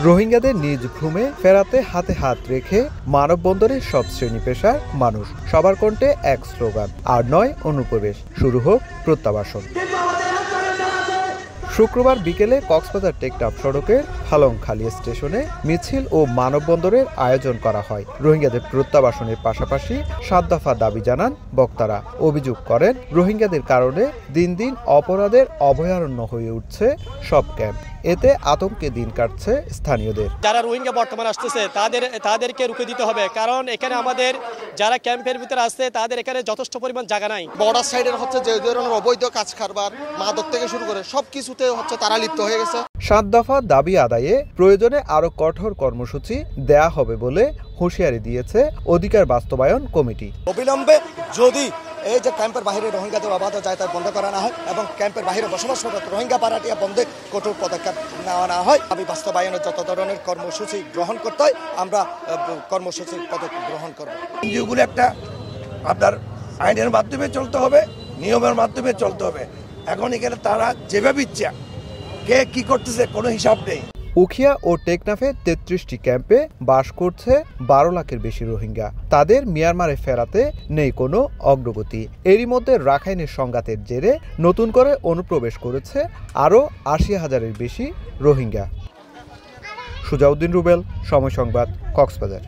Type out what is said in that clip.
রোহিঙ্গাদের নিজ ভূমে ফেরাতে হাতে হাত রেখে মানববন্ধনে সব শ্রেণী পেশার মানুষ, সবার কণ্ঠে এক স্লোগান, আর নয় অনুপ্রবেশ, শুরু হোক প্রত্যাবাসন। শুক্রবার বিকেলে কক্সবাজার টেকনাফ সড়কের ফালংখালী স্টেশনে মিছিল ও মানববন্ধনের আয়োজন করা হয়। রোহিঙ্গাদের প্রত্যাবাসনের পাশাপাশি ৭ দফা দাবি জানান বক্তারা। অভিযোগ করেন, রোহিঙ্গাদের কারণে দিন দিন অপরাধের অভয়ারণ্য হয়ে উঠছে সব ক্যাম্প। এতে আতঙ্কে দিন কাটছে স্থানীয়দের। যারা রোহিঙ্গা বর্তমানে আসতেছে তাদেরকে রুখে দিতে হবে, কারণ এখানে আমাদের যারা ক্যাম্পের ভিতরে আসছে তাদের এখানে যথেষ্ট পরিমাণ জায়গা নাই। বর্ডার সাইডের হচ্ছে যে ধরনের অবৈধ কাজ কারবার, মাদক থেকে শুরু করে সবকিছুতে হচ্ছে তারা লিপ্ত হয়ে গেছে। ৭ দফা দাবি আদায়ে প্রয়োজনে আরো কঠোর কর্মসূচি দেয়া হবে বলে হুঁশিয়ারি দিয়েছে অধিকার বাস্তবায়ন কমিটি। অবিলম্বে যদি এই যে ক্যাম্পের বাইরে রোহিঙ্গাদের অবাধ যাতায়াত বন্ধ করা না হয় এবং ক্যাম্পের বাইরে বসবাসরত রোহিঙ্গা পাড়াটিয়া বন্ধে কঠোর পদক্ষেপ নেওয়া না হয়, দাবি বাস্তবায়নের যত ধরনের কর্মসূচি গ্রহণ করতে হয় আমরা কর্মসূচির পদক্ষেপ গ্রহণ করব। এনজিওগুলো একটা আপনার আইনের মাধ্যমে চলতে হবে, নিয়মের মাধ্যমে চলতে হবে। এখন এখানে তারা যেভাবে ইচ্ছা কে কি করতেছে কোনো হিসাব নেই। উখিয়া ও টেকনাফে ৩৩টি ক্যাম্পে বাস করছে ১২ লাখের বেশি রোহিঙ্গা। তাদের মিয়ানমারে ফেরাতে নেই কোনো অগ্রগতি। এরই মধ্যে রাখাইনের সংঘাতের জেরে নতুন করে অনুপ্রবেশ করেছে আরও ৮০,০০০-এর বেশি রোহিঙ্গা। সুজাউদ্দিন রুবেল, সময় সংবাদ, কক্সবাজার।